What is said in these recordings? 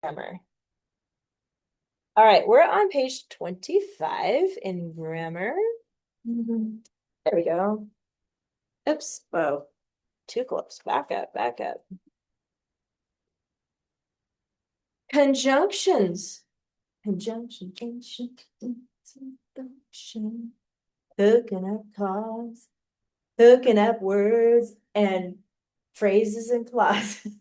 Grammar. All right, we're on page 25 in grammar. There we go. Oops. Whoa. Too close. Back up, back up. Conjunctions. Conjunction. Hooking up cause. Hooking up words and phrases and clauses.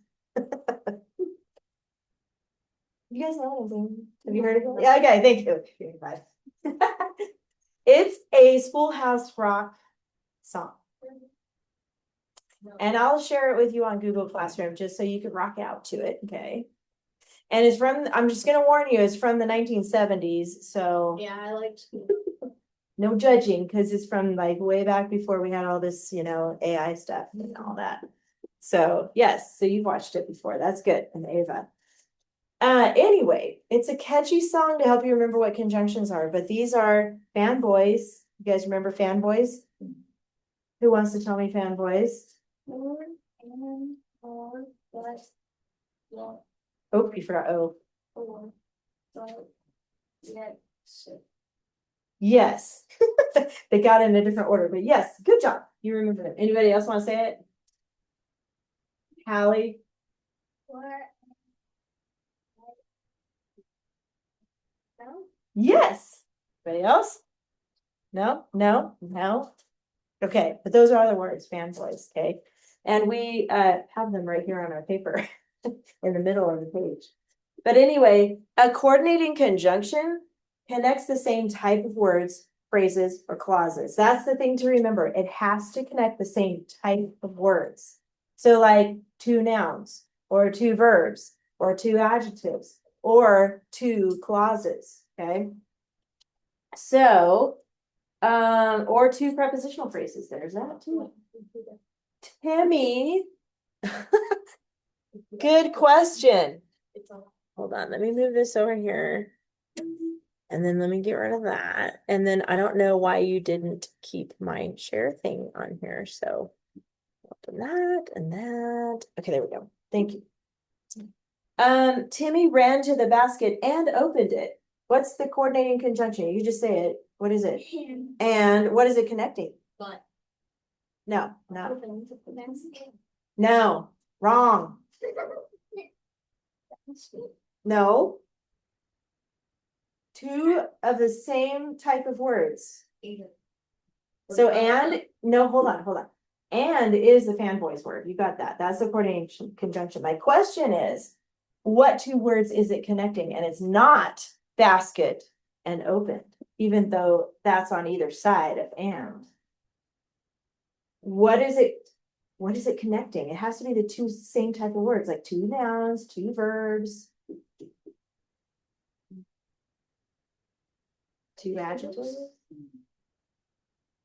You guys know what I'm saying? Have you heard of it? Yeah, okay, thank you. It's a Schoolhouse Rock song. And I'll share it with you on Google Classroom just so you can rock out to it, okay? And it's from, I'm just gonna warn you, it's from the 1970s, so Yeah, I liked. no judging, because it's from like way back before we had all this, AI stuff and all that. So yes, so you've watched it before. That's good. And Ava. Anyway, it's a catchy song to help you remember what conjunctions are, but these are fanboys. You guys remember fanboys? Who wants to tell me fanboys? Or, and, or, but, well, Oh, you forgot. Oh, or, but, yet, so. yes. They got it in a different order, but yes, good job. You remember it. Anybody else want to say it? Hallie? Or, no? Yes. Anybody else? No, no, no. Okay, but those are the words, fanboys, okay? And we have them right here on our paper in the middle of the page. But anyway, a coordinating conjunction connects the same type of words, phrases, or clauses. That's the thing to remember. It has to connect the same type of words. So like two nouns, or two verbs, or two adjectives, or two clauses, okay? So, or two prepositional phrases. There's that too. Timmy, good question. Hold on, let me move this over here. And then let me get rid of that. And then I don't know why you didn't keep my share thing on here. So open that and that. Okay, there we go. Thank you. Timmy ran to the basket and opened it. What's the coordinating conjunction? You just say it. What is it? And what is it connecting? But. No, no. No, wrong. No. Two of the same type of words. So and, no, hold on. And is the fanboys word. You got that. That's the coordinating conjunction. My question is, what two words is it connecting? And it's not basket and opened, even though that's on either side of and. What is it connecting? It has to be the two same type of words, like two nouns, two verbs, two adjectives.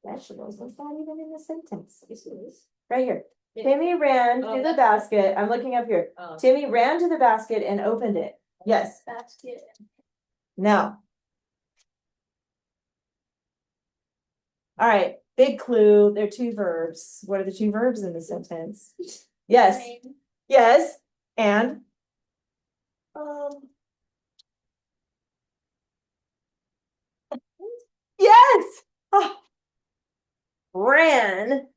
Vegetables, that's not even in the sentence. Right here. Timmy ran to the basket. I'm looking up here. Timmy ran to the basket and opened it. Yes. Basket. No. All right. Big clue. They're two verbs. What are the two verbs in the sentence? Yes. Yes. And yes. Oh. Ran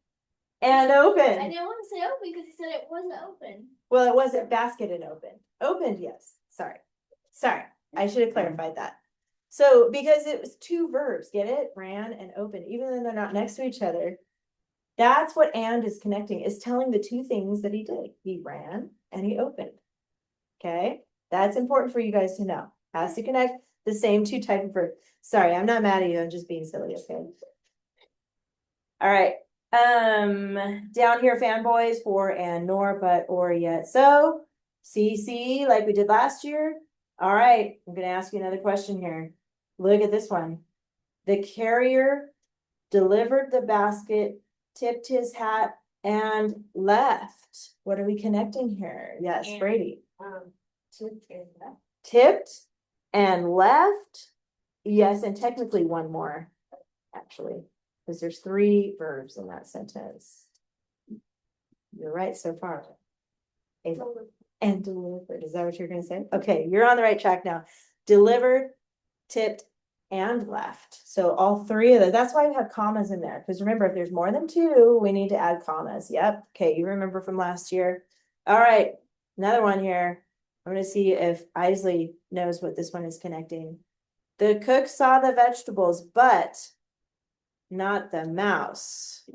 and opened. I didn't want to say open because he said it wasn't open. Well, it wasn't basket and opened. Opened, yes. Sorry. I should have clarified that. So because it was two verbs, get it? Ran and opened, even though they're not next to each other. That's what and is connecting, is telling the two things that he did. He ran and he opened. Okay, that's important for you guys to know. Has to connect the same two type of verbs. Sorry, I'm not mad at you. I'm just being silly. Okay. All right. Down here, fanboys for and nor, but, or, yet. So, CC, like we did last year. All right, I'm gonna ask you another question here. Look at this one. The carrier delivered the basket, tipped his hat, and left. What are we connecting here? Yes, And, Brady. Tipped and left. Yes, and technically one more, actually, because there's three verbs in that sentence. You're right so far. Ava. and delivered. Is that what you're gonna say? Okay, you're on the right track now. Delivered, tipped, and left. So all three of those, that's why we have commas in there. Because remember, if there's more than two, we need to add commas. Yep. Okay, you remember from last year. All right, another one here. I'm gonna see if Isley knows what this one is connecting. The cook saw the vegetables, but not the mouse.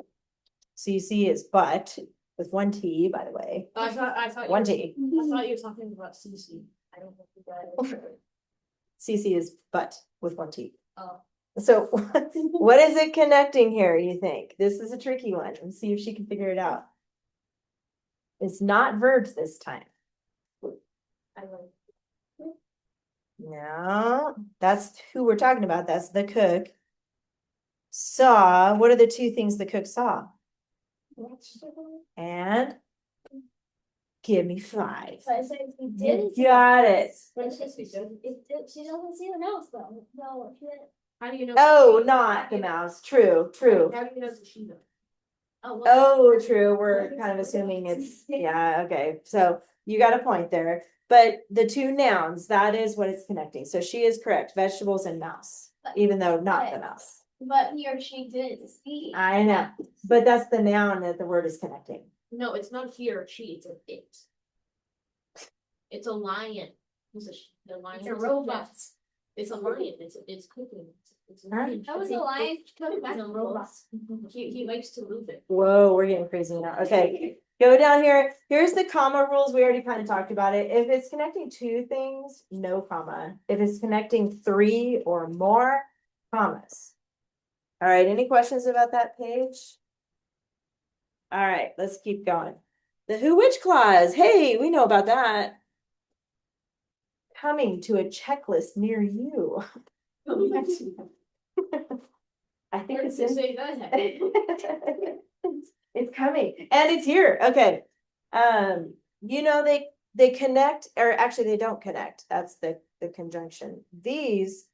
So you see it's but with one T, by the way. I thought One you T. were, I thought you were talking about CC. I don't know if that is. CC is but with one T. Oh. So what is it connecting here, you think? This is a tricky one. Let's see if she can figure it out. It's not verbs this time. I like. No, that's who we're talking about. That's the cook. Saw, what are the two things the cook saw? And give me five. But I said we You did. got it. But it's just, she doesn't see the mouse though. No, she didn't. How do you know? Oh, not the mouse. True, true. How do you know it's a she though? Oh, well, Oh, true. We're kind of assuming it's, yeah, okay. So you got a point there. But the two nouns, that is what it's connecting. So she is correct. Vegetables and mouse, even though not the mouse. But he or she didn't see. I know, but that's the noun that the word is connecting. No, it's not he or she, it's an it. It's a lion. The lion. It's a is robot. It's a lion, it's cooking. It's a Huh? lion. That was It's a lion coming It's back. a robot. He likes to move it. Whoa, we're getting crazy now. Okay, go down here. Here's the comma rules. We already kind of talked about it. If it's connecting two things, no comma. If it's connecting three or more, commas. All right, any questions about that page? All right, let's keep going. The who which clause. Hey, we know about that. Coming to a checklist near you. I think it's in. Say that. It's coming and it's here. Okay. You know, they connect, or actually they don't connect. That's the conjunction. These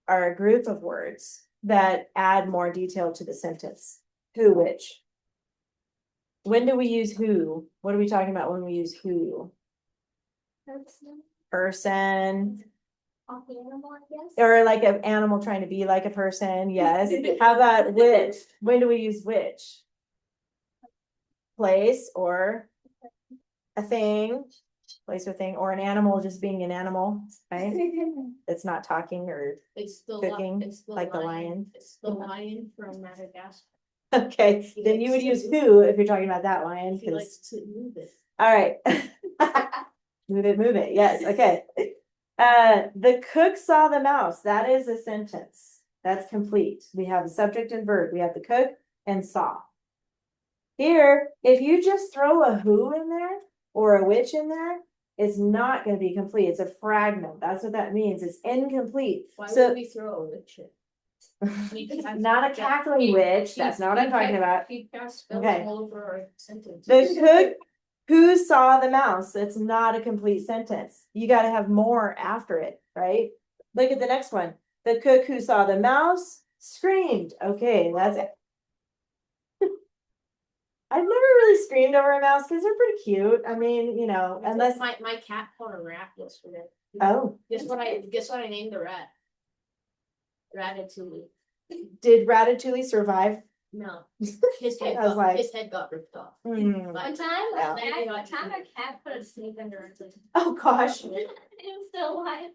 are a group of words that add more detail to the sentence. Who, which. When do we use who? What are we talking about when we use who? Person. Off the animal, I guess. Or like an animal trying to be like a person, yes. How about which? When do we use which? Place or a thing, place or thing, or an animal just being an animal, right? It's not talking or It's the cooking, it's the like the lion. It's the lion from Madagascar. Okay, then you would use who if you're talking about that lion, He likes because, to move it. all right. Move it, yes, okay. The cook saw the mouse, that is a sentence. That's complete. We have the subject and verb. We have the cook and saw. Here, if you just throw a who in there or a which in there, it's not going to be complete. It's a fragment. That's what that means. It's incomplete. Why So would we throw a witch in? not a cackling witch. That's not what I'm talking about. He cast spells Okay. all over our sentence. The cook who saw the mouse. It's not a complete sentence. You got to have more after it, right? Look at the next one. The cook who saw the mouse screamed. Okay, that's it. I've never really screamed over a mouse because they're pretty cute. I mean, you know, unless my cat caught a rat yesterday. oh, Guess what I named the rat? Ratatouille. did Ratatouille survive? No. His head I was like- his head got ripped off. Hmm. One time, Yeah. one time a cat put a snake under her leg. Oh gosh. It was still alive.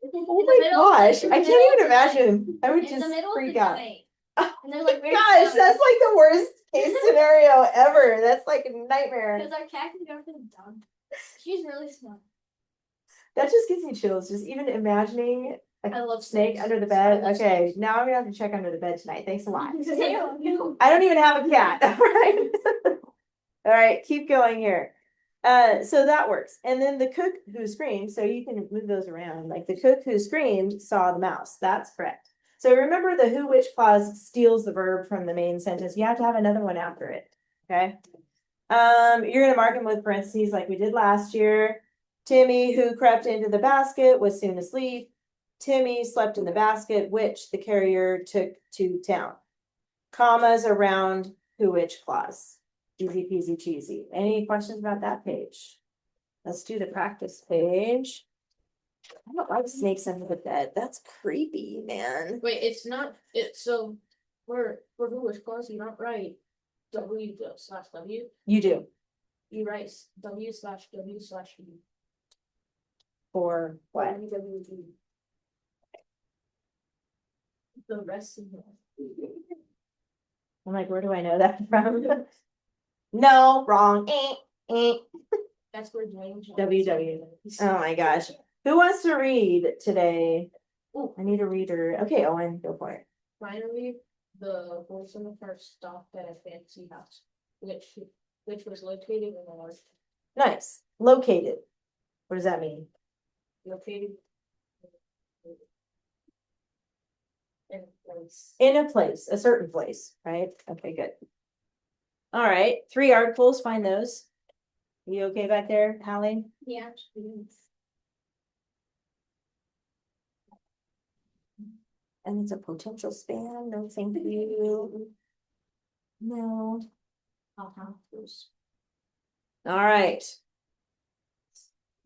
Oh my gosh. I can't even imagine. I would In the just middle of freak the out. night. And they're like, Gosh, that's like the worst case scenario ever. That's like a nightmare. because our cat can go for the dog. She's really smart. That just gives me chills. Just even imagining a I love snake snakes. under the I bed. love Okay, snakes. now I'm gonna have to check under the bed tonight. Thanks a lot. Ew. I don't even have a cat. All right. All right, keep going here. So that works. And then the cook who screamed, so you can move those around. Like the cook who screamed saw the mouse. That's correct. So remember the who which clause steals the verb from the main sentence. You have to have another one after it. Okay. You're gonna mark them with parentheses like we did last year. Timmy, who crept into the basket, was soon asleep. Timmy slept in the basket, which the carrier took to town. Commas around who which clause. Easy peasy cheesy. Any questions about that page? Let's do the practice page. I don't like snakes under the bed. That's creepy, man. Wait, it's not, it's so, for English class, you don't write W/W, You do. you write W/W/E. For what? WWD. The rest of it. I'm like, where do I know that from? No, wrong. That's where James. WW. Oh my gosh. Who wants to read today? Ooh. I need a reader. Okay, Owen, go for it. Finally, the horse in the first stopped at a fancy house, which was located in a large, Nice. Located. What does that mean? located in a place. In a place, a certain place, right? Okay, good. All right, 3 articles, find those. You okay back there, Hallie? Yeah. And it's a potential spam, no thank you. No. All right.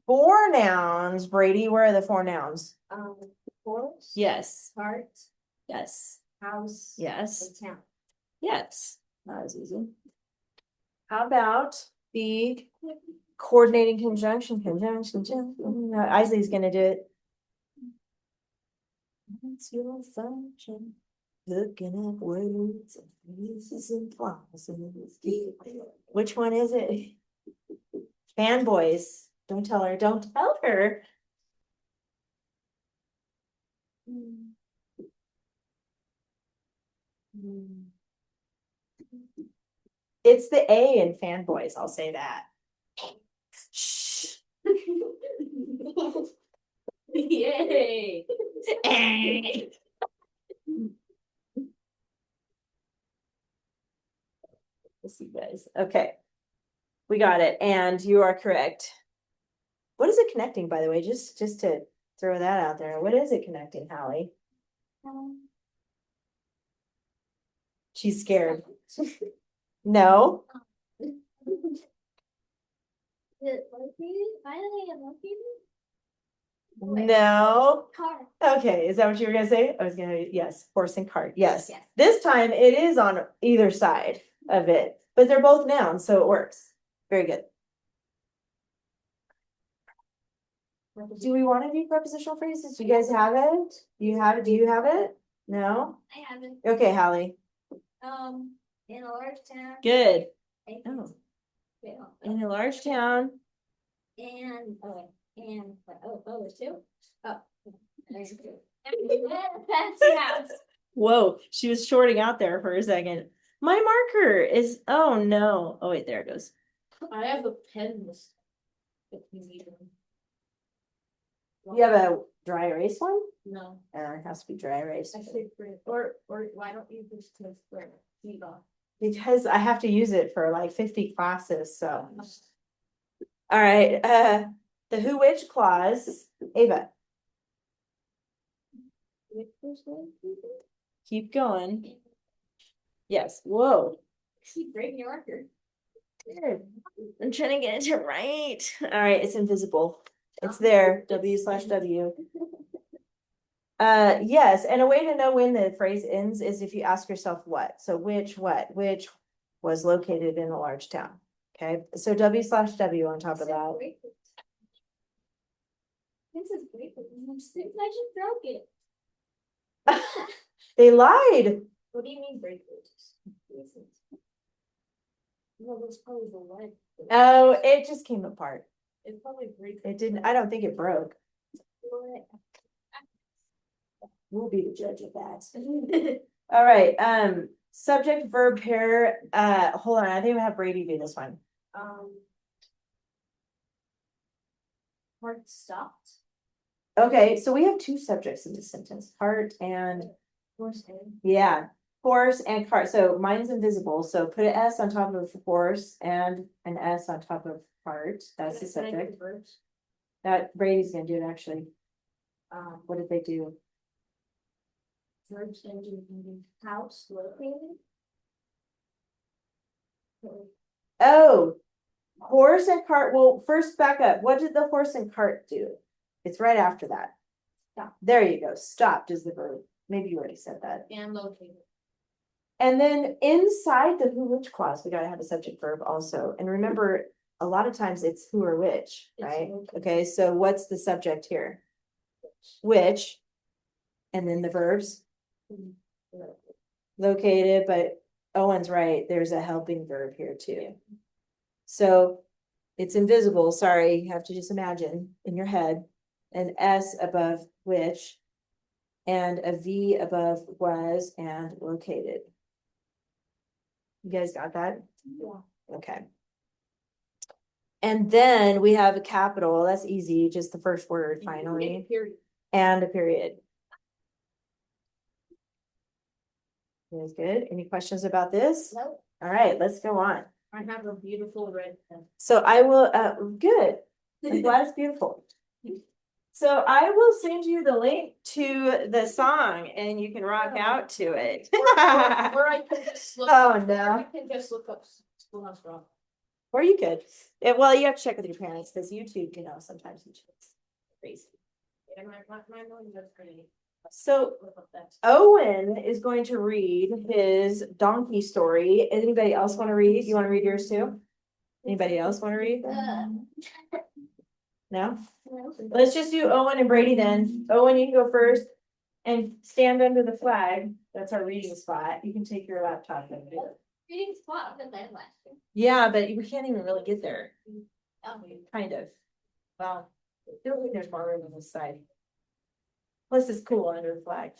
4 nouns, Brady, where are the 4 nouns? Horse. Yes, Cart, yes, house. yes, And town. yes. That was easy. How about the coordinating conjunction? Isley's gonna do it. What's your function? Looking at words and phrases and clauses. Which one is it? Fanboys. Don't tell her. Don't tell her. It's the A in fanboys. I'll say that. Shh. Yay! Let's see, guys. Okay. We got it. And you are correct. What is it connecting, by the way? Just to throw that out there. What is it connecting, Hallie? She's scared. No. Is it located? Finally, it located? No. Car. Okay, is that what you were gonna say? I was gonna, yes, horse and cart, yes. Yes. This time it is on either side of it, but they're both nouns, so it works. Very good. Do we want to do prepositional phrases? Do you guys have it? Do you have it? Do you have it? No? I haven't. Okay, Hallie. In a large town. Good. I- Oh, yeah. in a large town. And, there's 2? Oh. There's 2. Fancy house. Whoa, she was shorting out there for a second. My marker is, oh no. Oh wait, there it goes. I have the pens. If you need them. You have a dry erase one? No, It has to be dry erase. I say print, or why don't you just take print, leave off? Because I have to use it for like 50 classes, so. All right, the who which clause, Ava, Which was one? keep going. Yes, whoa. Keep breaking your record. I'm trying to get it right. All right, it's invisible. It's there, W/W. Yes, and a way to know when the phrase ends is if you ask yourself what. So which was located in a large town. Okay, so W/W on top of that. This is great. I just broke it. They lied. What do you mean breakers? No, that's probably the leg. Oh, it just came apart. It's probably breakers. It didn't, I don't think it broke. We'll be the judge of that. All right, subject verb pair, hold on, I think I have Brady do this one. Heart stopped. Okay, so we have 2 subjects in this sentence, heart and, Horse. yeah, horse and cart. So mine's invisible, so put an S on top of horse and an S on top of cart. That's the subject. That Brady's gonna do it actually. What did they do? Verbs ending in house located. Oh, horse and cart. Well, first back up. What did the horse and cart do? It's right after that. Stop. There you go. Stopped is the verb. Maybe you already said that. And located. And then inside the who which clause, we gotta have a subject verb also. And remember, a lot of times it's who or which, It's right? located. Okay, so what's the subject here? Which. And then the verbs located, but Owen's right. There's a helping verb here too. So it's invisible. Sorry, you have to just imagine in your head an S above which and a V above was and located. You guys got that? Yeah. Okay. And then we have a capital. That's easy, just the first word finally, Period. and a period. That's good. Any questions about this? No. All right, let's go on. I have a beautiful red pen. So I will, good. I'm glad it's beautiful. So I will send you the link to the song and you can rock out to it. Or I can just look. Oh, I no. can just look up Schoolhouse Rock. Or you could. Well, you have to check with your parents because YouTube, sometimes YouTube's crazy. Yeah, my one was pretty. So Look up that. Owen is going to read his donkey story. Anybody else want to read? You want to read yours too? Anybody else want to read? No? Let's just do Owen and Brady then. Owen, you can go first and stand under the flag. That's our reading spot. You can take your laptop and do it. Reading spot that then last year. Yeah, but we can't even really get there. Oh, Kind of. Well, I don't think there's more room on this side. Plus it's cool under the flag.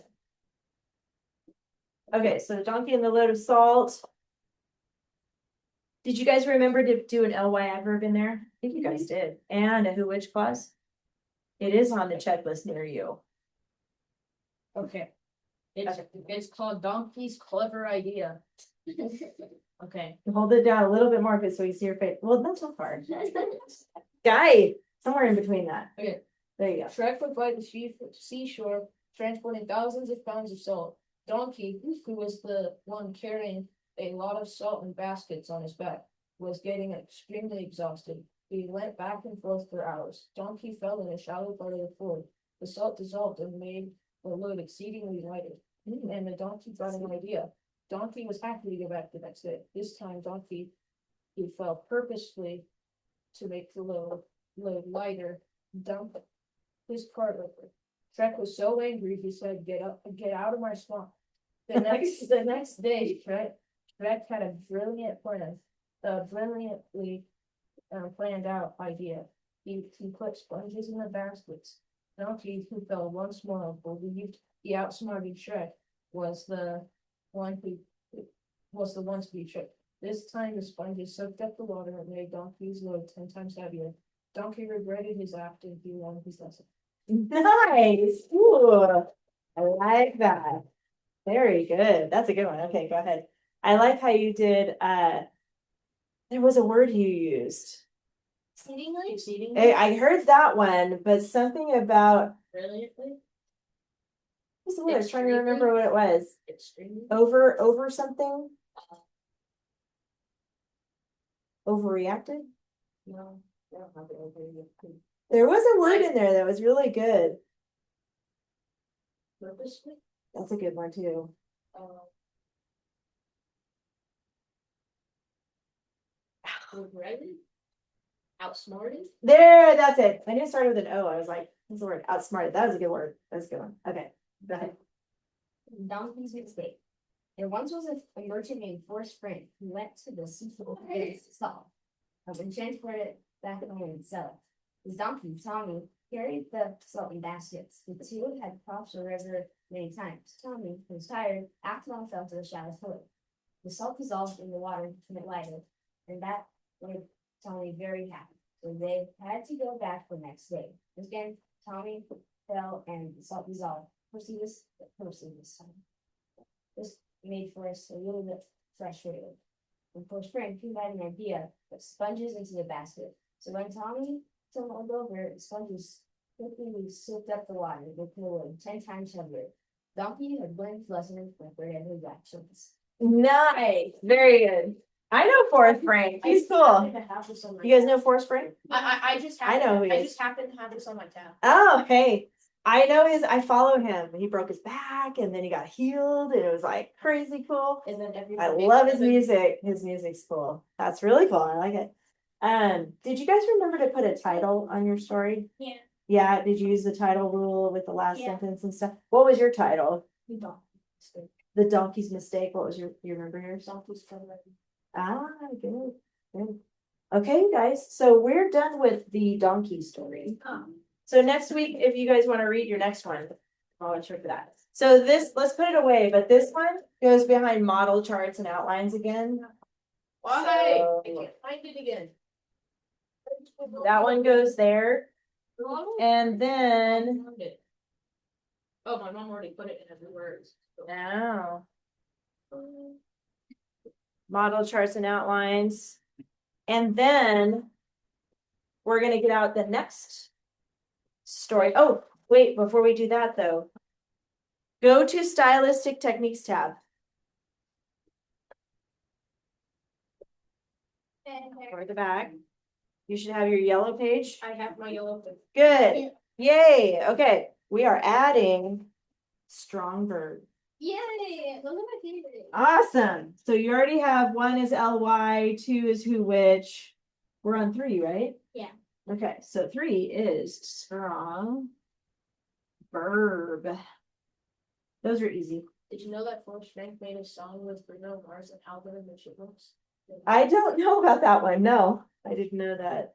Okay, so the donkey and the load of salt. Did you guys remember to do an ly adverb in there? I think you guys did. And a who which clause? It is on the checklist near you. Okay. It's called Donkey's Clever Idea. Okay. Hold it down a little bit more so you see your face. Well, not so far. Guy, somewhere in between that. Okay. There you go. Shrek was by the seashore, transporting thousands of pounds of salt. Donkey, who was the one carrying a lot of salt in baskets on his back, was getting extremely exhausted. He went back and forth for hours. Donkey fell in a shallow part of the ford. The salt dissolved and made the load exceedingly lighter. And the donkey got an idea. Donkey was happy to go back the next day. This time, Donkey, he fell purposefully to make the load lighter, dump his cart over. Shrek was so angry, he said, get out of my swamp. The next day, Shrek had a brilliantly planned out idea. He put sponges in the baskets. Donkey, who fell once more, believed he outsmarted Shrek, was the one to be tricked. This time the sponges soaked up the water and made Donkey's load 10 times heavier. Donkey regretted his act and he learned his lesson. Nice. Ooh, I like that. Very good. That's a good one. Okay, go ahead. I like how you did, there was a word you used. Exceedingly? I heard that one, but something about, Brilliantly? what's the word? I was trying to remember what it was. Extremely? Over something? Overreacted? No, I don't have it over here. There was a word in there that was really good. Purposely? That's a good one too. Regretted? Outsmarted? There, that's it. I knew it started with an O. I was like, what's the word? Outsmarted. That was a good word. That's a good one. Okay, go ahead. Donkey's mistake. There once was a merchant named Forrest Frank who went to the seashore to get his salt and transport it back home and sell it. His donkey, Tommy, carried the salt in baskets. The two had crossed the river many times. Tommy, who was tired, after all fell to the shallow ford. The salt dissolved in the water to make lighter, and that made Tommy very happy. So they had to go back the next day. Again, Tommy fell and the salt dissolved. Percy this time. This made Forrest a little bit frustrated. And Forrest Frank, he had an idea, put sponges into the basket. So when Tommy tumbled over, the sponges quickly soaked up the water, making the load 10 times heavier. Donkey had learned his lesson and forget his actions. Nice. Very good. I know Forrest Frank. He's cool. You guys know Forrest Frank? I just I know who he I is. just happen to have this on my tab. Oh, hey. I know I follow him. He broke his back and then he got healed and it was like crazy cool. And then I everybody. love his music. His music's cool. That's really cool. I like it. Did you guys remember to put a title on your story? Yeah. Yeah, did you use the title rule with the last Yeah. sentence and stuff? What was your title? We don't. Stay. The donkey's mistake. What was you remember yours? Donkey's coming right. Ah, good, good. Okay, guys, so we're done with the donkey story. So next week, if you guys want to read your next one, I'll let you for that. So this, let's put it away, but this one goes behind model charts and outlines again. Why? So- I can't find it again. That one goes there, and then, Found it. Oh, my mom already put it in every word. now. Model charts and outlines. And then we're gonna get out the next story. Oh, wait, before we do that though. Go to stylistic techniques tab. Toward the back. You should have your yellow page. I have my yellow pen. Good. Yay. Okay. We are adding strong verb. Yay! Those are my favorite. Awesome. So you already have one is ly, two is who, which. We're on 3, right? Yeah. Okay, so 3 is strong verb. Those are easy. Did you know that Forrest Frank made a song with Bruno Mars and Alvin and the Chipmunks? I don't know about that one. No, I didn't know that.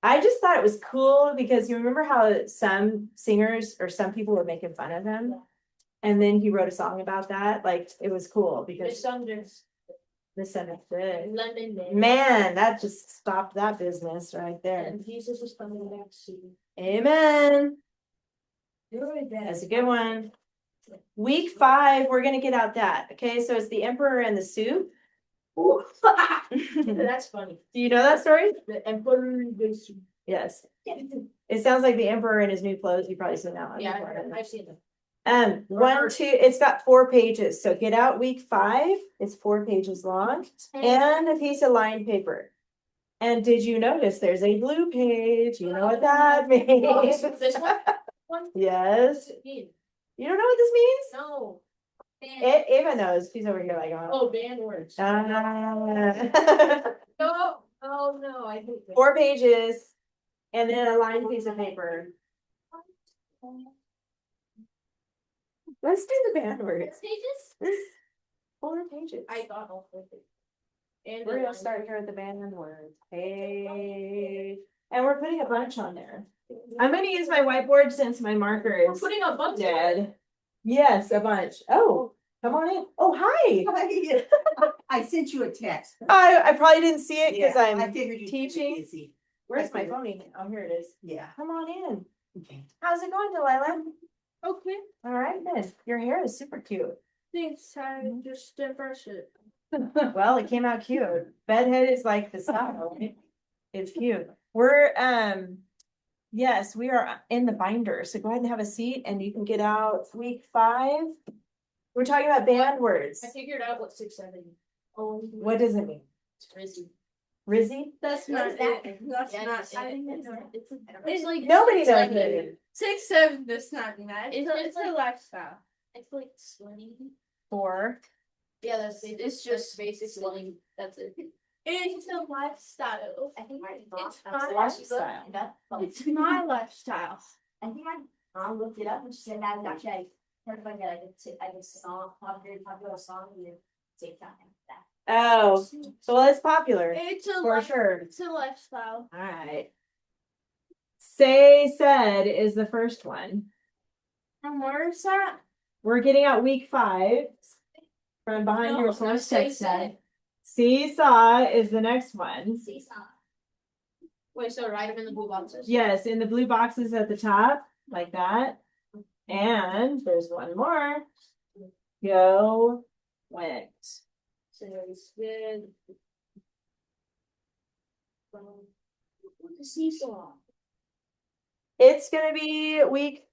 I just thought it was cool because you remember how some singers or some people were making fun of him? Yeah. And then he wrote a song about that. Like it was cool because Misunderstood. misunderstood. London Day. Man, that just stopped that business right there. And Jesus is coming back soon. Amen. That's a good one. Week 5, we're gonna get out that. Okay, so it's the emperor and the soup. Do That's funny. you know that story? The emperor is. Yes. It sounds like the emperor in his new clothes. You probably seen that one. Yeah, before. I've seen them. 1, 2, it's got 4 pages. So get out week 5. It's 4 pages long and a piece of lined paper. And did you notice there's a blue page? You know what that means? This one? Yes. Yeah. You don't know what this means? No. Ava knows. She's over here like, Oh, band words. ah. No. Oh, no, I hate that. 4 pages and then a lined piece of paper. Let's do the band words. Pages? 4 pages. I thought all of it. And We're gonna start here at the band words. Page. And we're putting a bunch on there. I'm gonna use my whiteboard since my marker We're is putting a bunch of dead. Yes, a bunch. Oh, come on in. Oh, hi. I sent you a text. I probably didn't see it because Yeah, I'm I figured you'd be teaching. busy. Where's my phone? Oh, here it is. Yeah. Come on in. Okay. How's it going, Delilah? Okay, All right, then. Your hair is super cute. thanks. I just brush it. Well, it came out cute. Bedhead is like the style, right? It's cute. We're yes, we are in the binder. So go ahead and have a seat and you can get out week 5. We're talking about band words. I figured out what 6, 7. Oh, What does it mean? It's crazy. Rizzy? That's What is that? That's Yeah, not. it's not- It's like Nobody it's knows like what it is. 6, 7. That's not that. It's like- a lifestyle. It's like slang. 4. Yeah, it's just basic slang. That's it. It's a lifestyle. I think It's my my lifestyle. It's my lifestyle. I think I looked it up and she said that actually I heard about it. I could song, popular song and then TikTok and that. Oh, so well, it's popular It's a for sure. It's a lifestyle. All right. Say said is the first one. And where's that? We're getting out week 5 from behind No, your no, source say text said. set. Seesaw is the next one. Seesaw. Wait, so write them in the blue boxes? Yes, in the blue boxes at the top, like that. And there's one more. Go, went. So it's good. The seesaw. It's gonna be week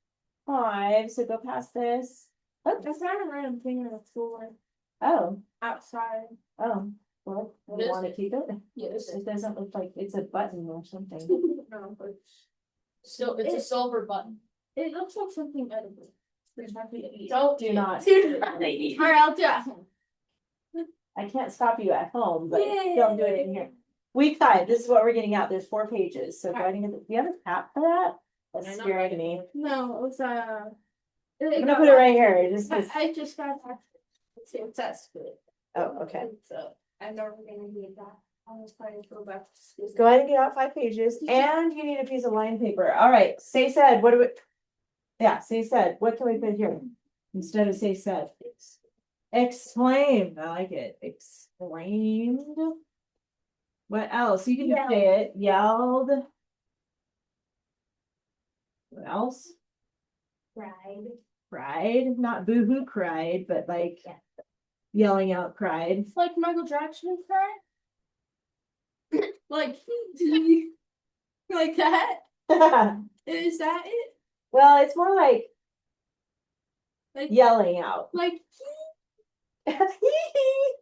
5, so go past this. I found a random thing on the floor Oh, outside. oh. What, What you is wanna it? keep it? Yes. It doesn't look like it's a button or something. No, but still, it's a silver button. It looks like something edible. Don't, do not. Alright, I'll do it. I can't stop you at home, but don't do it in here. Week 5, this is what we're getting out. There's 4 pages, so go ahead and get, do you have a cap for that? That's I know. scaring me. No, it's I'm gonna put it right here, just I 'cause- I just got that. It's test good. oh, okay. So I'm never gonna need that. I was trying to go back to school. Go ahead and get out 5 pages, and you need a piece of line paper. All right, say said, what do we? Yeah, say said, what can we put here? Instead of say said. Exclaimed, I like it, exclaimed. What else? You can just say it, yelled. What else? Cried. Cried, not boohoo cried, but like Yeah. yelling out cried. It's like Michael Jackson cried. Like, like that? Well, Is that it? it's more like Like, yelling out. like, Okay,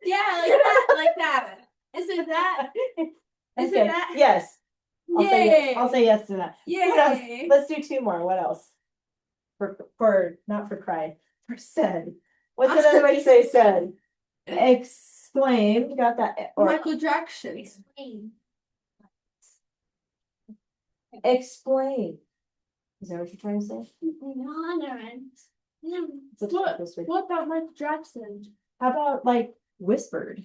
yeah, like that. Is it that? Is it that? yes, I'll say yes, Yay! I'll say yes to that. What else? Yay! Let's do 2 more, what else? For, not for cried, for said. What's another way to say said? Exclaimed, got that, or Michael Jackson. Explain. explain. Is that what you're trying to say? Ignorant. It's a What? twister. What about Michael Jackson? How about like whispered?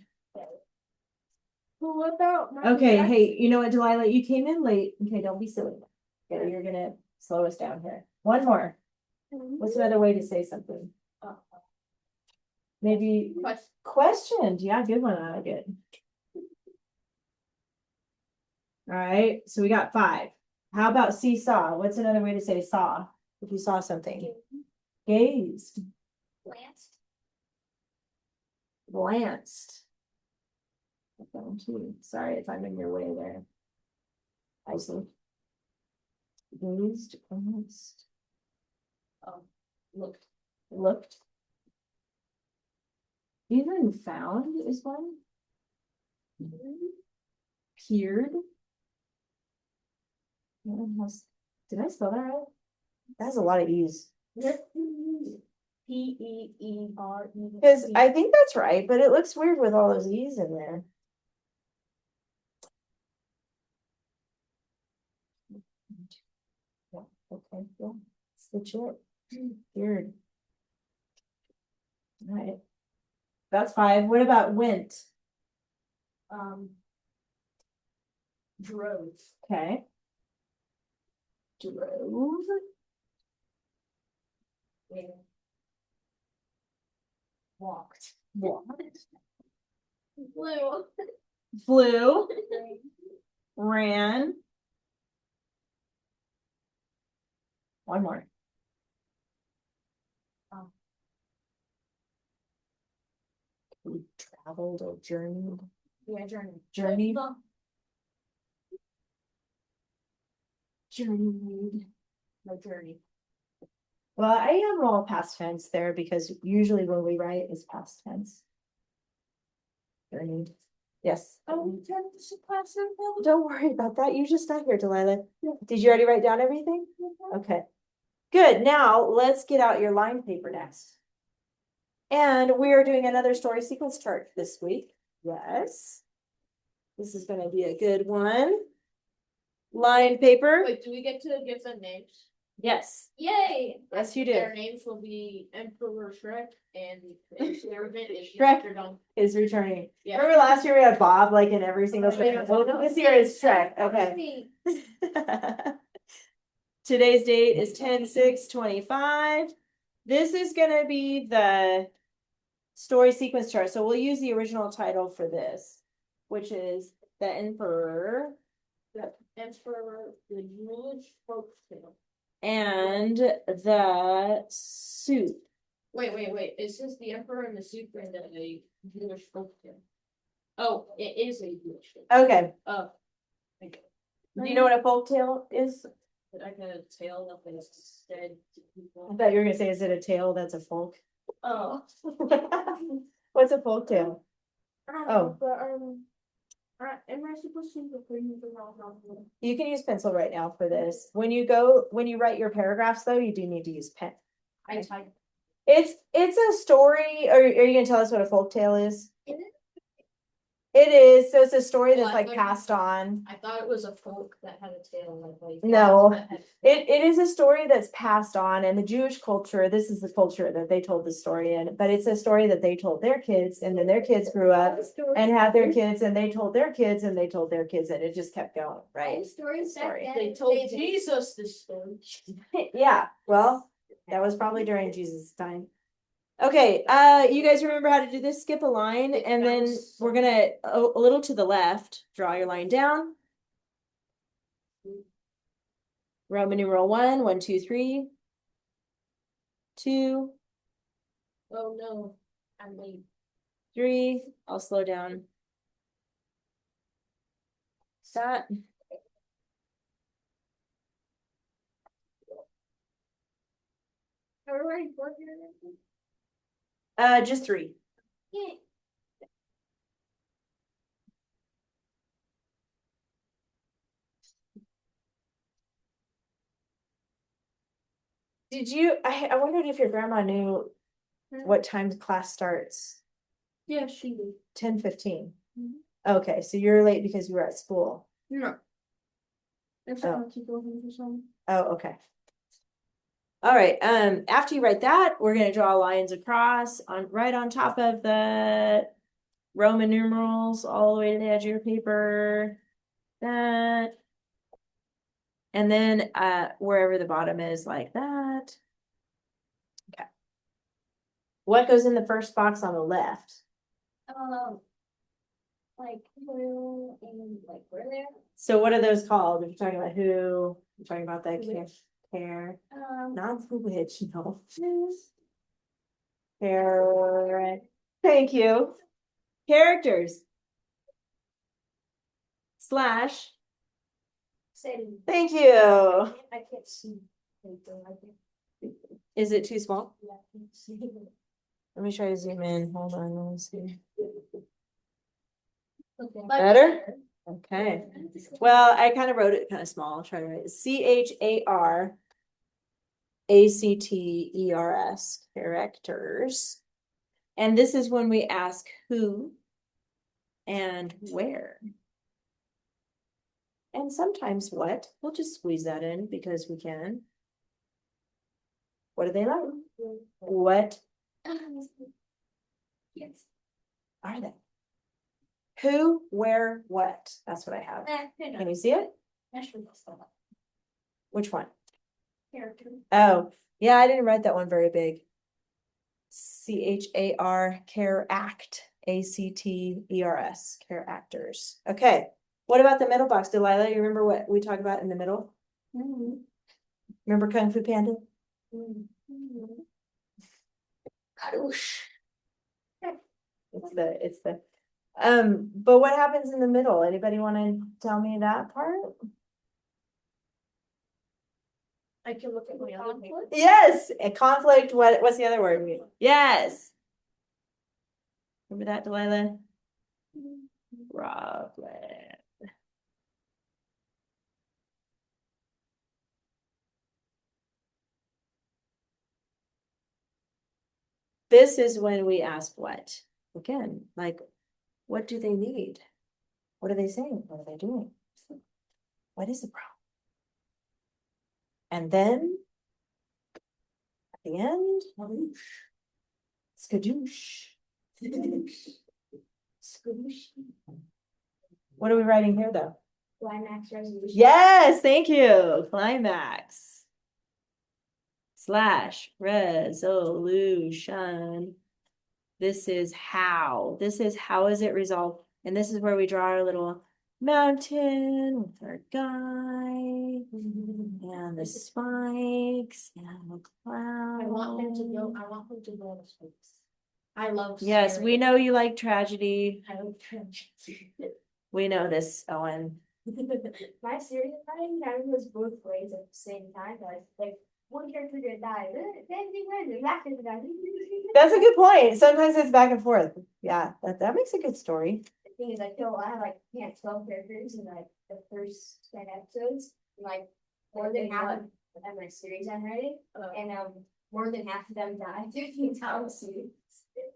Well, what about Michael Okay, Jackson? hey, you know what, Delilah, you came in late. Okay, don't be silly. Okay, you're gonna slow us down here. One more. What's another way to say something? Maybe questioned. Yeah, good one. I like it. All right, so we got 5. How about seesaw? What's another way to say saw? If you saw something. Gazed. Glanced. Glanced. That one too. Sorry if I'm in your way there. I see. Gazed, glanced, Looked. looked. Even found is one. Peered. What else? Did I spell that right? That's a lot of E's. P-E-E-R-E. Because I think that's right, but it looks weird with all those E's in there. Yeah, okay, yeah, switch it. Weird. All right. That's 5. What about went? Drove. Okay. Drove. Walked. Walked. Flew. Flew. Ran. One more. We traveled or journeyed. Yeah, journey. Journeyed. Journeyed. No journey. Well, I am all past tense there because usually when we write is past tense. Journeyed. Yes. Oh, this is class simple. Don't worry about that. You just got here, Delilah. Did you already write down everything? Okay. Good. Now let's get out your line paper next. And we are doing another story sequence chart this week. Yes. This is going to be a good one. Line paper. Wait, do we get to give them names? Yes. Yay! Yes, you Their do. names will be Emperor Shrek and the experiment is Shrek. Mr. Donkey. Is returning. Yeah. Remember last year we had Bob like in every single thing? Well, this year is Shrek. Okay. Today's date is 10/6/25. This is gonna be the story sequence chart. So we'll use the original title for this, which is The Emperor The Emperor, the Jewish folktale. and the Soup. Wait. It says the Emperor and the Soup and a Jewish folktale. Oh, it is a Jewish folktale. Okay. Oh. Okay. Do you know what a folktale is? Like a tale that is said to I people. thought you were gonna say, is it a tale that's a folk? Oh. What's a folktale? Oh. But, am I supposed to use a pen or not? You can use pencil right now for this. When you write your paragraphs though, you do need to use pen. I type. It's a story, or are you gonna tell us what a folk tale is? Is it? It is, so it's a story Well, that's I like thought- passed on. I thought it was a folk that had a tail like No. that had- It is a story that's passed on, and the Jewish culture, this is the culture that they told the story in, but it's a story that they told their kids, and then their kids grew up and had their kids, and they told their kids, and they told their kids, and it just kept going, right? Stories back Story. then. They told Jesus this story. Yeah, well, that was probably during Jesus' time. Okay, you guys remember how to do this? Skip a line, and then we're gonna, a little to the left, draw your line down. Roman numeral 1, 1, 2, 3. 2, Oh no, I'm late. 3. I'll slow down. That. Alright, what Just 3. Yeah. Did you, I wondered if your grandma knew what time class starts. Yeah, she did. 10:15. Mhm. Okay, so you're late because you were at school. No. If Oh. I have to go home for some. Oh, okay. All right, after you write that, we're gonna draw lines across right on top of the Roman numerals all the way to the edge of your paper. That. And then wherever the bottom is, like that. Okay. What goes in the first box on the left? Like who and like where there? So what are those called? If you're talking about who, you're talking about the care, not the witch, no. Care. Thank you. Characters. Slash. Setting. Thank you. I can't see anything. I can't. Is it too small? Yeah, I can't see. Let me try to zoom in. Hold on, let me see. Okay. Better? Okay. Well, I kind of wrote it kind of small. I'll try to write it. CHARACTERS, characters. And this is when we ask who and where. And sometimes what. We'll just squeeze that in because we can. What do they like? What Yes. are they? Who, where, what? That's what I have. Can you see it? Which one? Character. Oh, yeah, I didn't write that one very big. CHAR, care act, ACTERS, care actors. Okay, what about the middle box, Delilah? You remember what we talked about in the middle? Remember Kung Fu Panda? Kadoosh. It's the, but what happens in the middle? Anybody want to tell me that part? I can look at my other paper. Yes, a conflict. What's the other word? Yes. Remember that, Delilah? Problem. This is when we ask what? Again, like, what do they need? What are they saying? What are they doing? What is the problem? And then at the end, skadoosh. Scoosh. What are we writing here though? Climax resolution. Yes, thank you. Climax. Slash resolution. This is how. This is how is it resolved? And this is where we draw our little mountain with our guy and the spikes and the cloud. I want him to go to space. I love. Yes, scary- we know you like tragedy. I love tragedy. We know this, Owen. My serious writing kind of goes both ways at the same time. Like one character did die. Then they win, the last character died. That's a good point. Sometimes it's back and forth. Yeah, that makes a good story. The thing is, I have like 12 characters in like the first 10 episodes. And, like more than half of my series I'm writing, and more than half of them died through the entire series.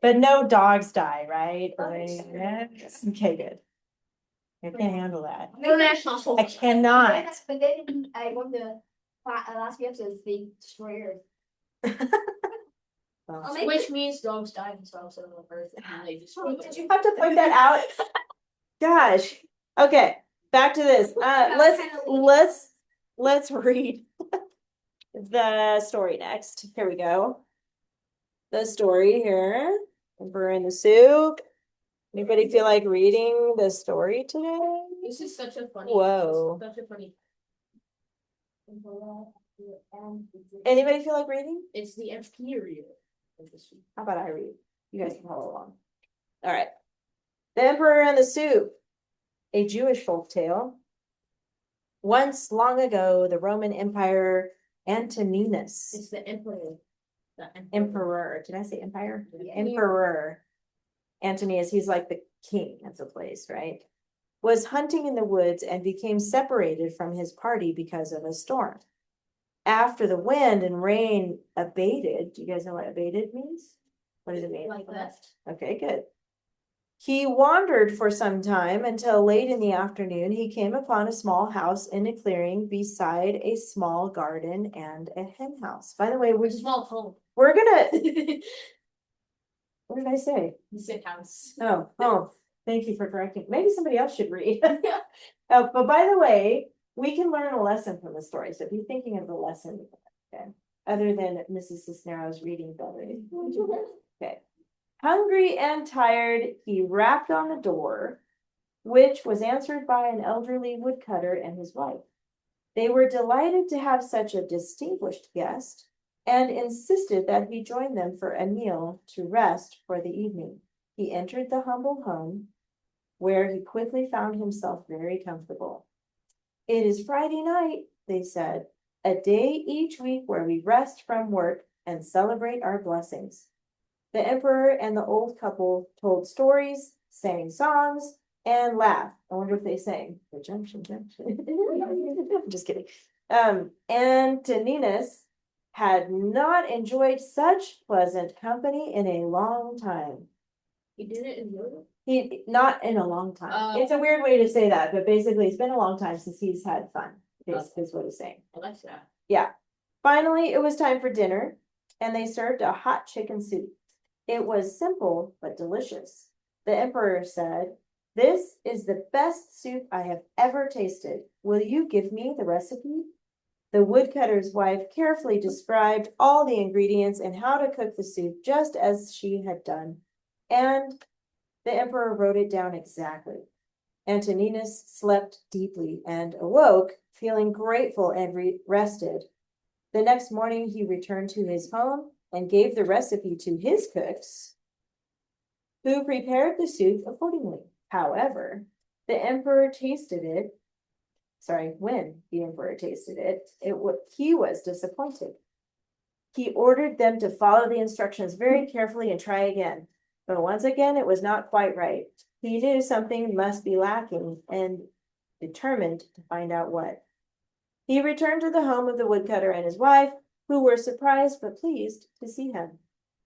But no dogs die, right? Dogs. Yes. Okay, good. I can't handle that. International. I cannot. But then I won the last few episodes. They destroy Earth. I'll make Which means dogs die themselves on Earth and they destroy Did you have to point that out? Gosh. Okay, back to this. Let's read the story next. Here we go. The story here. Emperor in the Soup. Anybody feel like reading the story today? This is such a funny. Whoa. Such a funny. Anybody feel like reading? It's the Imperial. How about I read? You guys can follow along. All right. The Emperor and the Soup, a Jewish folktale. Once long ago, the Roman Empire Antoninus, It's the Emperor. The emperor, did I say empire? Yeah. Emperor Antonius, he's like the king of the place, right? Was hunting in the woods and became separated from his party because of a storm. After the wind and rain abated, do you guys know what abated means? What does it mean? Like left. Okay, good. He wandered for some time until late in the afternoon. He came upon a small house in a clearing beside a small garden and a hen house. By the way, With a small home. we're gonna, what did I say? You said house. Oh, thank you for correcting. Maybe somebody else should read. But by the way, we can learn a lesson from the story. So if you're thinking of the lesson, okay, other than Mrs. Cisneros reading better. Okay. Hungry and tired, he rapped on the door, which was answered by an elderly woodcutter and his wife. They were delighted to have such a distinguished guest and insisted that he join them for a meal to rest for the evening. He entered the humble home, where he quickly found himself very comfortable. It is Friday night, they said, a day each week where we rest from work and celebrate our blessings. The emperor and the old couple told stories, sang songs, and laughed. I wonder if they sang the junction. I'm just kidding. Antoninus had not enjoyed such pleasant company in a long time. You did it in Europe? Not in a long time. It's a weird way to say that, but basically it's been a long time since he's had fun, is what he's saying. I like that. Yeah. Finally, it was time for dinner, and they served a hot chicken soup. It was simple but delicious. The emperor said, "This is the best soup I have ever tasted. Will you give me the recipe?" The woodcutter's wife carefully described all the ingredients and how to cook the soup just as she had done, and the emperor wrote it down exactly. Antoninus slept deeply and awoke, feeling grateful and rested. The next morning, he returned to his home and gave the recipe to his cooks, who prepared the soup accordingly. However, the emperor tasted it. When the emperor tasted it, he was disappointed. He ordered them to follow the instructions very carefully and try again. But once again, it was not quite right. He knew something must be lacking and determined to find out what. He returned to the home of the woodcutter and his wife, who were surprised but pleased to see him.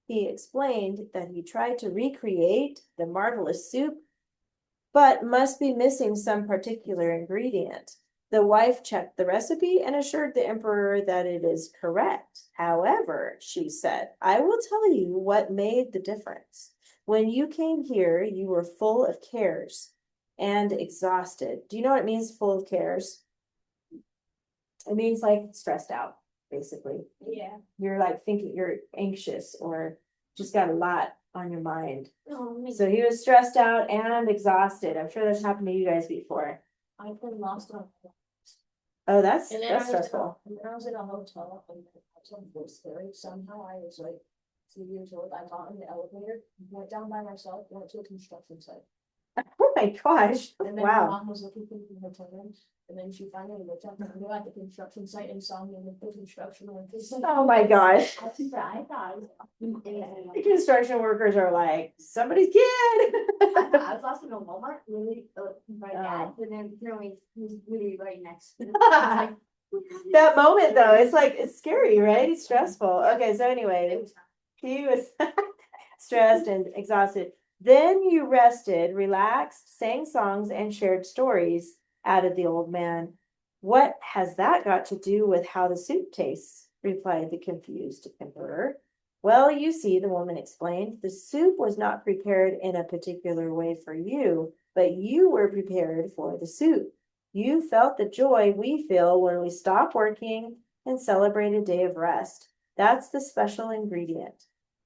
He explained that he tried to recreate the marvelous soup, but must be missing some particular ingredient. The wife checked the recipe and assured the emperor that it is correct. However, she said, "I will tell you what made the difference. When you came here, you were full of cares and exhausted." Do you know what it means, full of cares? It means like stressed out, basically. Yeah. You're like thinking you're anxious or just got a lot on your mind. Oh, So he was stressed out and exhausted. I'm sure that's happened to you guys before. I've been lost on. Oh, that's And then I was stressful. and then I was in a hotel and something was scary. Somehow I was like 2 years old. I got in the elevator, went down by myself, went to a construction site. Oh my gosh, And then my wow. mom was looking for her tenants, and then she finally looked up and knew at the construction site and saw me in the construction work. Oh my gosh. I thought. The construction workers are like, somebody's kid. I was also in a Walmart, really, my dad, Oh. and then apparently he was literally right next to me. That moment though, it's like, it's scary, right? It's stressful. Okay, so anyway, It was he was stressed and exhausted. Then you rested, relaxed, sang songs, and shared stories, added the old man. What has that got to do with how the soup tastes? Replied the confused emperor. Well, you see, the woman explained, the soup was not prepared in a particular way for you, but you were prepared for the soup. You felt the joy we feel when we stop working and celebrate a day of rest. That's the special ingredient.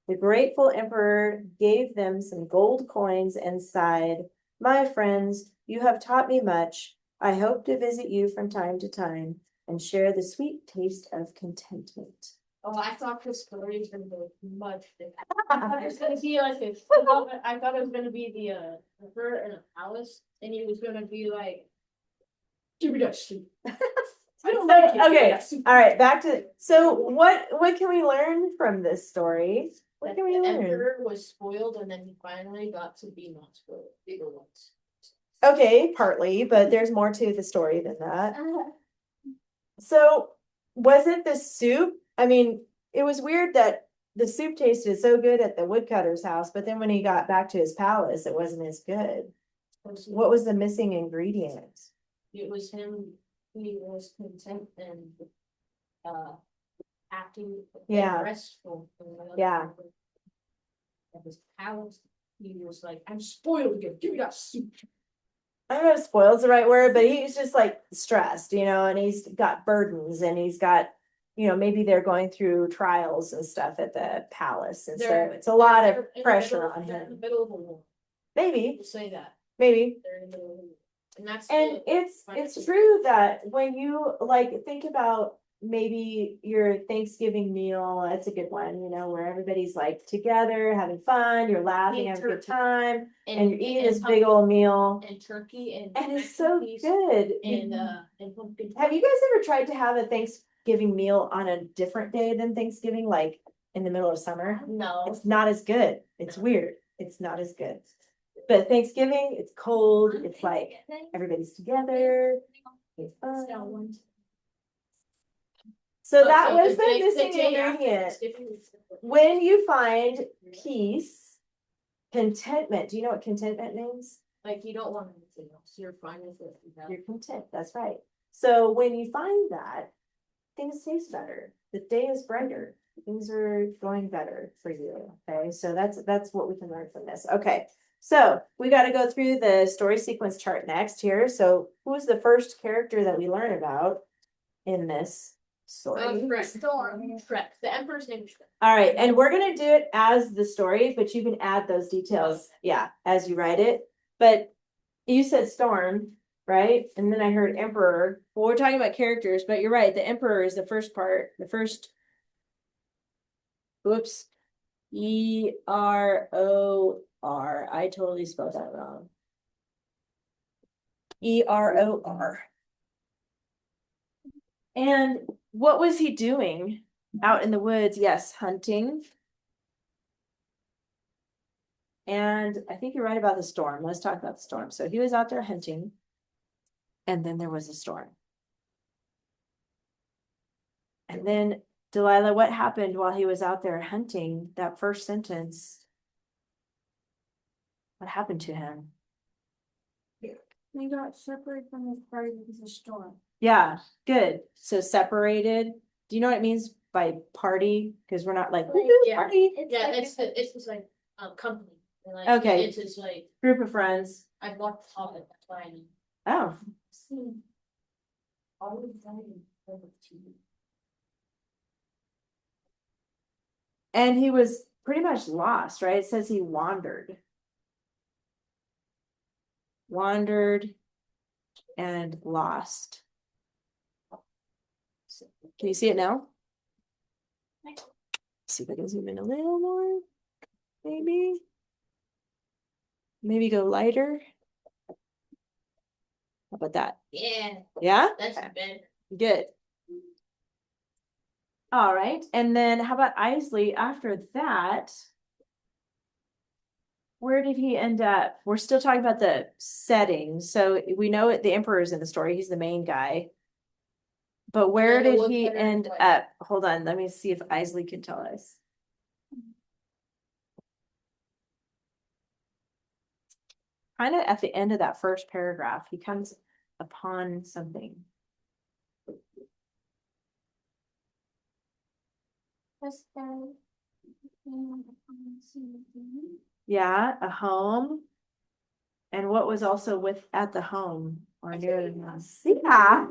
The grateful emperor gave them some gold coins and sighed, my friends, you have taught me much. I hope to visit you from time to time and share the sweet taste of contentment. Oh, I thought his story was gonna go much different. I thought it was gonna be like this. I thought it was gonna be the emperor in a palace, and he was gonna be like, "Give me that soup." I don't like it. Give me Okay, that soup. all right, back to, so what can we learn from this story? What That can we the learn? emperor was spoiled, and then he finally got to be not spoiled. Bigger ones. Okay, partly, but there's more to the story than that. So, was it the soup? I mean, it was weird that the soup tasted so good at the woodcutter's house, but then when he got back to his palace, it wasn't as good. What was the missing ingredient? It was him. He was content and acting Yeah. restful. Yeah. At his palace, he was like, "I'm spoiled again. Give me that soup." I don't know if spoiled's the right word, but he's just like stressed, and he's got burdens and he's got, maybe they're going through trials and stuff at the palace. And so it's a lot of pressure on They're in the him. middle of a war. Maybe, We'll say that maybe. they're in the middle of a war, and that's And the it's true that when you like think about maybe your Thanksgiving meal, that's a good one, where everybody's like together, having fun, you're laughing, Eating having a good turkey. time, and you're eating this pumpkin big old meal. and turkey and And it's mac so cheese good. and pumpkin. Have you guys ever tried to have a Thanksgiving meal on a different day than Thanksgiving, like in the middle of summer? No, It's not as good. It's weird. It's not as good. But Thanksgiving, it's cold. It's like everybody's together. It's fun. So that was the missing ingredient. When you find peace, contentment. Do you know what contentment means? Like you don't want anything else. You're fine with it. You're content. That's right. So when you find that, things taste better. The day is brighter. Things are going better for you. Okay, so that's what we can learn from this. Okay, so we got to go through the story sequence chart next here. So who's the first character that we learn about in this story? Shrek. The Emperor's name is Shrek. All right, and we're gonna do it as the story, but you can add those details, yeah, as you write it. But you said Storm, right? And then I heard Emperor. Well, we're talking about characters, but you're right. The Emperor is the first part. The first. Whoops. EROR. I totally spelled that wrong. EROR. And what was he doing out in the woods? Yes, hunting. And I think you're right about the storm. Let's talk about the storm. So he was out there hunting, and then there was a storm. And then, Delilah, what happened while he was out there hunting? That first sentence. What happened to him? We got separated from his party because of the storm. Yeah, good. So separated. Do you know what it means by party? Because we're not like, Like, yeah. party. Yeah, it's just like company. And, like, Okay. It's just like Group of friends. I walked the Hobbit. That's why I knew. Oh, All of them over to you. and he was pretty much lost, right? It says he wandered. Wandered and lost. Can you see it now? See if I can zoom in a little more. Maybe. Maybe go lighter. How about that? Yeah, Yeah? that's Okay, better. good. All right, and then how about Isley after that? Where did he end up? We're still talking about the setting, so we know the Emperor's in the story, he's the main guy. But where then the did he woodcutter end is like- up? Hold on, let me see if Isley can tell us. Kind of at the end of that first paragraph, he comes upon something. Yeah, a home. And what was also with at the home or near the house? Yeah.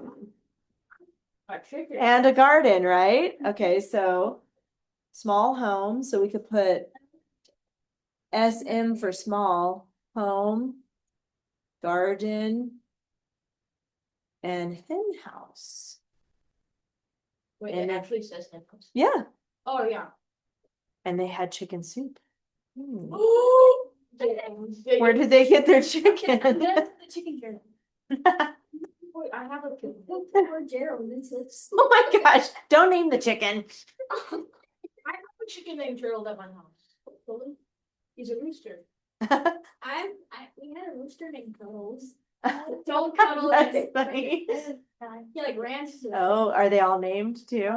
And a garden, right? Okay, so small home, so we could put SM for small, home, garden, and hen house. Wait, And it it- actually says nipples. Yeah, Oh, yeah. and they had chicken soup. Hmm. Yeah, Where did they get their chicken? The chicken journal. Wait, I have a poor Gerald. Oh my gosh, don't name the chicken. I have a chicken named Gerald at my house. Really? He's a rooster. We had a rooster named Cuddles. Don't cuddle That's it. funny. He like ran to the. Oh, are they all named too?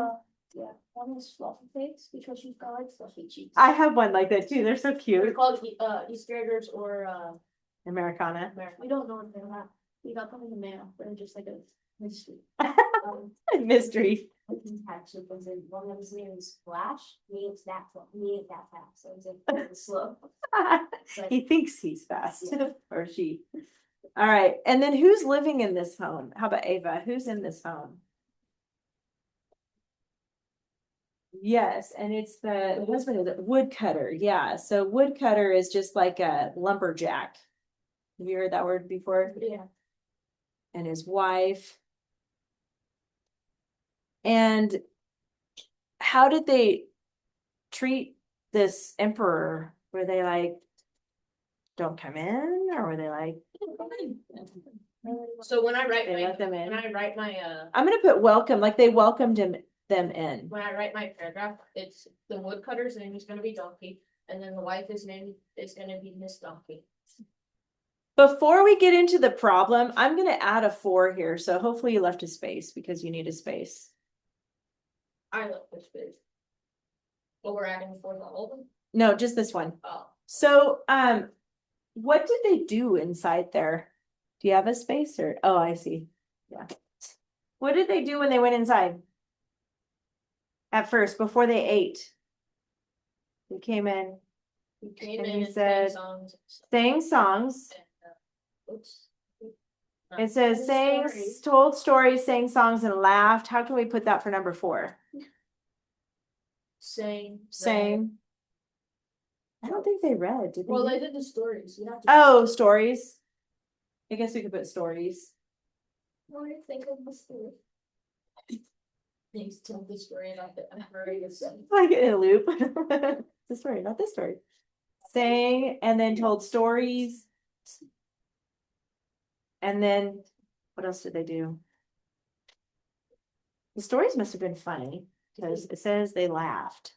Yeah, one is Fluffy Face because she's got like fluffy cheeks. I have one like that too. They're so They're cute. called Easter eggers or Americana. We don't know if they're not. We got them in the mail. They're just like a mystery. Mystery. Actually, because one of his name is Flash, he ain't that fast, so it's like slow. But He thinks he's fast, or she. All right, and then who's living in this home? How about Ava? Who's in this home? Yes, and it's the husband of the woodcutter. Yeah, so woodcutter is just like a lumberjack. Have you heard that word before? Yeah. And his wife. And how did they treat this emperor? Were they like, don't come in, or were they like, so when I write they my let them when in? I write my I'm gonna put welcome, like they welcomed them in. when I write my paragraph, it's the woodcutter's name is gonna be Donkey, and then the wife's name is gonna be Miss Donkey. Before we get into the problem, I'm gonna add a 4 here, so hopefully you left a space because you need a space. I love this space. But we're adding 4 to all of them. No, just this one. Oh, So, what did they do inside there? Do you have a space or, oh, I see. Yeah. What did they do when they went inside? At first, before they ate? They came in, we came And in he and said- sang songs. sang songs. Oops. It says Told sang, stories. told stories, sang songs, and laughed. How can we put that for number 4? Sang. Sang. I don't think they read, did they? Well, they did the stories. You have to. Oh, stories. I guess we could put stories. What do you think of the story? Things tell the story about the emperor. It's like in a loop. The story, not this story. Sang and then told stories. And then what else did they do? The stories must have been funny because it says they laughed.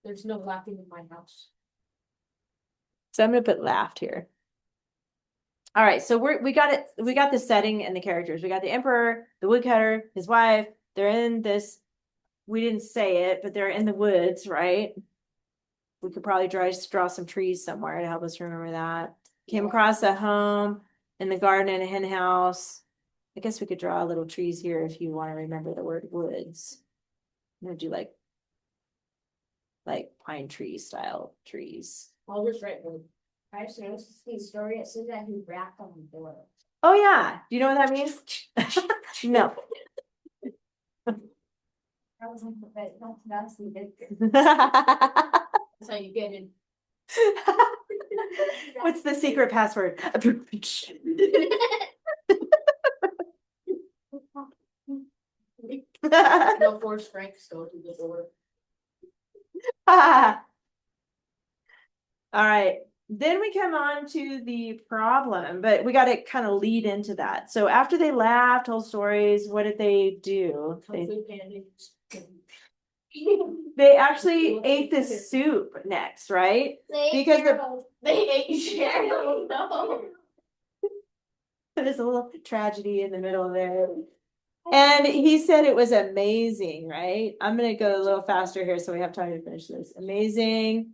There's no laughing in my house. So I'm gonna put laughed here. All right, so we got it. We got the setting and the characters. We got the emperor, the woodcutter, his wife. They're in this. We didn't say it, but they're in the woods, right? We could probably draw some trees somewhere to help us remember that. Came across a home in the garden and a hen house. I guess we could draw little trees here if you want to remember the word woods. I'm gonna do like pine tree style trees. I'll just write one. I just noticed the story, it says that he rapped on the door. Oh yeah, do you know what that means? No. I was like, but that's the big. That's how you get in. What's the secret password? No force strengths go to the door. All right. then we come on to the problem, but we got to kind of lead into that. So after they laughed, told stories, what did they do? Food panics. They actually ate the soup next, right? Because They ate Cheryl, no. there's a little tragedy in the middle there. And he said it was amazing, right? I'm gonna go a little faster here so we have time to finish this. Amazing.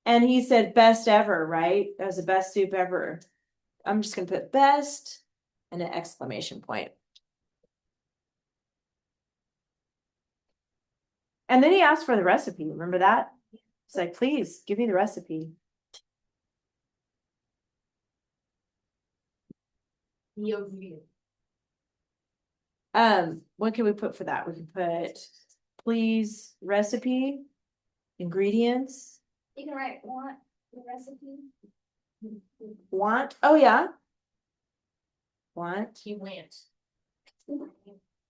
And he said best ever, right? That was the best soup ever. I'm just gonna put best and an exclamation point. And then he asked for the recipe. Remember that? It's like, please give me the recipe. What can we put for that? We can put please recipe, ingredients, You can write want the recipe. want. Oh yeah. Want, He went.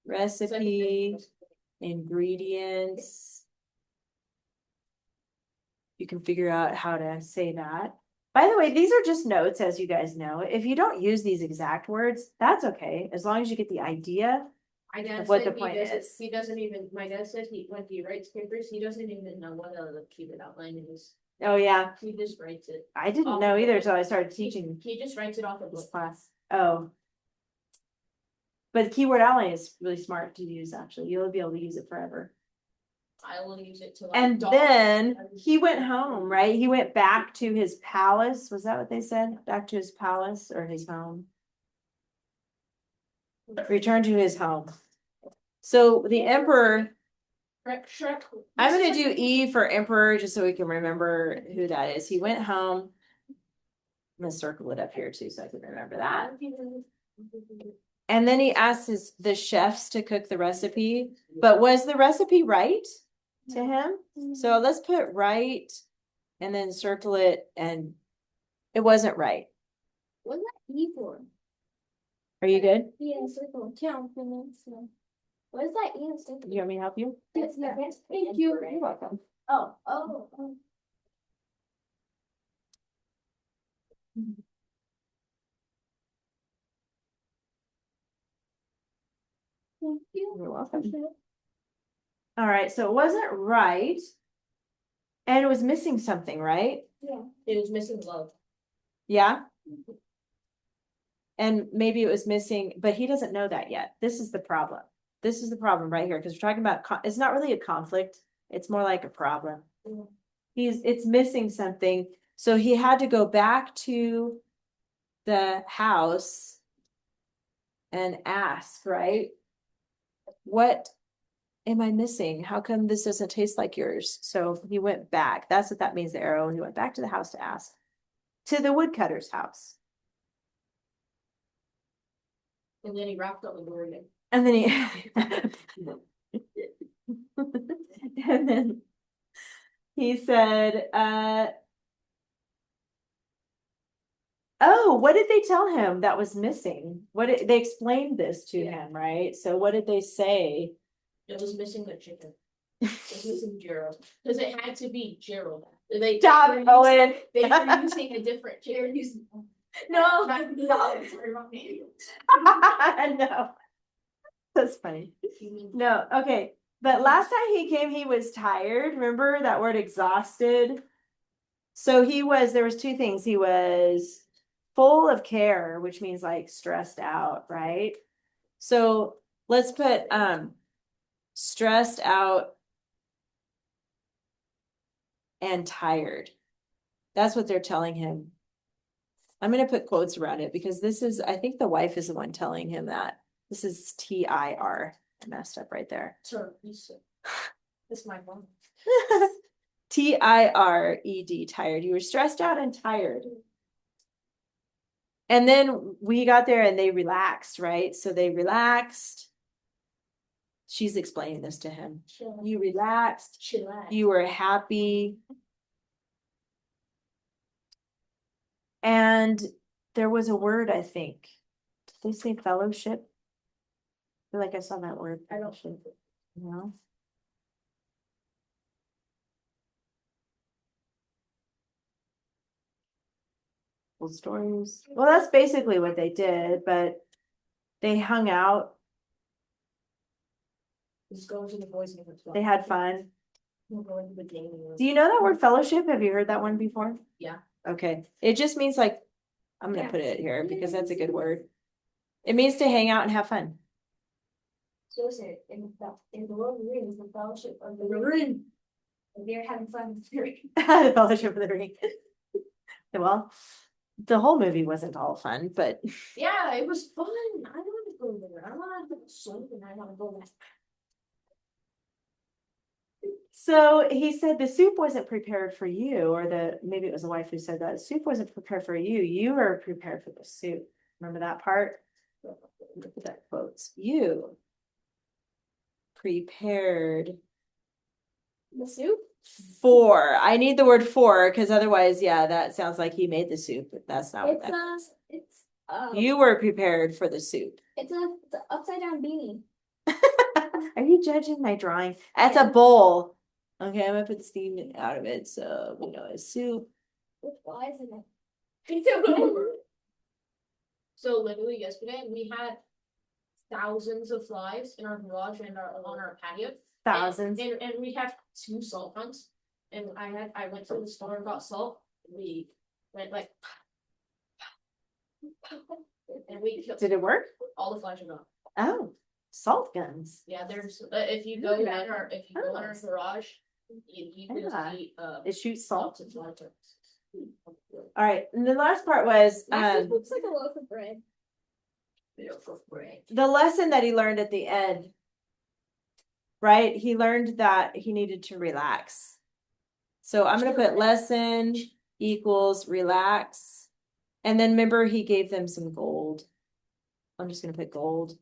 recipe, ingredients. You can figure out how to say that. By the way, these are just notes, as you guys know. If you don't use these exact words, that's okay, as long as you get the idea. My dad What said the point is. he doesn't even, my dad said when he writes papers, he doesn't even know what a keyword outline is. Oh yeah, He just writes it. I didn't know either until I started teaching He just writes it off of this book. class. Oh. But keyword outline is really smart to use, actually. You'll be able to use it forever. I will use it to. And then he went home, right? He went back to his palace. Was that what they said? Back to his palace or his home? Return to his home. So the emperor, Shrek. I'm gonna do E for emperor just so we can remember who that is. He went home. I'm gonna circle it up here too so I can remember that. And then he asked the chefs to cook the recipe. But was the recipe right to him? So let's put right and then circle it, and it wasn't right. What's that E for? Are you good? Yeah, circle. Count minutes. What is that E stand for? You want me to help you? Yes, yeah. Thank you. You're welcome. Oh. Thank you. You're welcome. All right, so it wasn't right. And it was missing something, right? Yeah. It was missing love. Yeah. And maybe it was missing, but he doesn't know that yet. This is the problem. This is the problem right here, because we're talking about, it's not really a conflict. It's more like a problem. It's missing something. So he had to go back to the house and ask, right? What am I missing? How come this doesn't taste like yours? So he went back. That's what that means, the arrow. He went back to the house to ask. To the woodcutter's house. And then he wrapped up the door again. And then he and then he said, oh, what did they tell him that was missing? They explained this to him, right? So what did they say? It was missing the chicken. It was missing Gerald. Because it had to be Gerald. They Stop, were Owen. They were using a different chicken. No. Sorry about me. No. That's funny. No, okay. But last time he came, he was tired. Remember that word exhausted? So there was two things. He was full of care, which means like stressed out, right? So let's put stressed out and tired. That's what they're telling him. I'm going to put quotes around it because I think the wife is the one telling him that. This is TIR. I messed up right there. Sir, this is my mom. TIRED, tired. You were stressed out and tired. And then we got there and they relaxed, right? So they relaxed. She's explaining this to him. Chill. You relaxed. Chillax. You were happy. And there was a word, I think. Did they say fellowship? I feel like I saw that word. I don't think. No. Old stories. Well, that's basically what they did, but they hung out. Just go into the boys' neighborhood. They had fun. We'll go into the gaming room. Do you know that word fellowship? Have you heard that one before? Yeah. Okay. It just means like, I'm gonna put it here because that's a good word. It means to hang out and have fun. So listen, in the Lord of the Rings, the Fellowship of the Ring. They're having fun with the ring. The Fellowship of the Ring. Well, the whole movie wasn't all fun, but Yeah, it was fun. I want to go there. I want to go something. I want to go back. so he said the soup wasn't prepared for you, or maybe it was the wife who said that the soup wasn't prepared for you. You were prepared for the soup. Remember that part? Look at that quotes. You prepared The soup? for. I need the word for because otherwise, yeah, that sounds like he made the soup, but that's not what that. You were prepared for the soup. It's a upside down beanie. Are you judging my drawing? That's a bowl. Okay, I'm gonna put steam out of it, so we know it's soup. With flies in it. So literally yesterday, we had thousands of flies in our garage and on our patio. Thousands. And we have 2 salt runs. And I went to the store and got salt. We went like and we killed Did it work? all the flies are gone. Oh, salt guns. Yeah, there's if you go in Yeah. our garage, you can Yeah. see It shoots salt. salted fly traps. All right, and the last part was Looks like a loaf of bread. the lesson that he learned at the end. Right? He learned that he needed to relax. So I'm gonna put lesson equals relax. And then remember he gave them some gold. I'm just gonna put gold.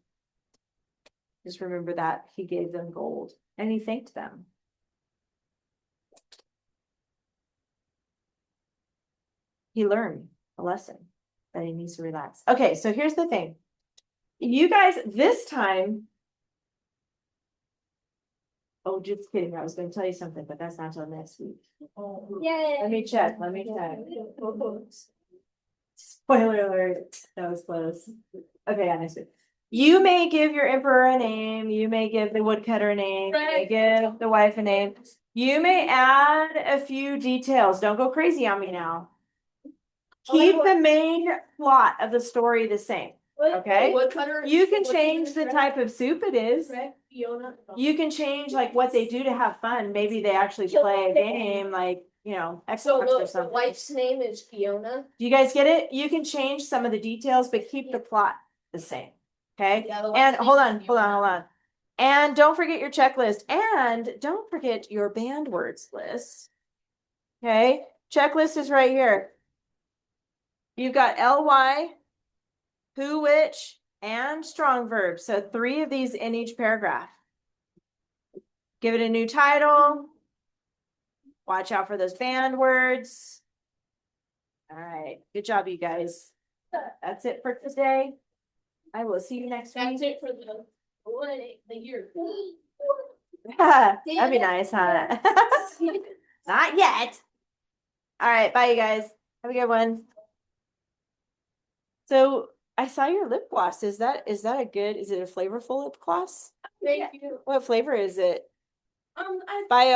Just remember that he gave them gold and he thanked them. He learned a lesson that he needs to relax. Okay, so here's the thing. You guys, this time. Oh, just kidding. I was gonna tell you something, but that's not till next week. Yay. Let me check. Spoiler alert, that was close. Okay, yeah, next week. You may give your emperor a name, you may give the woodcutter a name, you may give the wife a name. You may add a few details. Don't go crazy on me now. Keep the main plot of the story the same, okay? You can change the type of soup it is. You can change like what they do to have fun. Maybe they actually play a game like, you know, So Xbox or the something. wife's name is Fiona. Do you guys get it? You can change some of the details, but keep the plot the same. Okay? Yeah, the And wife's hold name on, is hold on, Fiona. hold on. And don't forget your checklist. And don't forget your band words list. Okay? Checklist is right here. You've got ly, who, which, and strong verbs. So 3 of these in each paragraph. Give it a new title. Watch out for those band words. All right. Good job, you guys. That's it for today. I will see you next That's week. it for the year. That'd be nice, huh? Not yet. All right. Bye, you guys. Have a good one. So I saw your lip gloss. Is it a flavorful lip gloss? Thank you. What flavor is it? I Bye.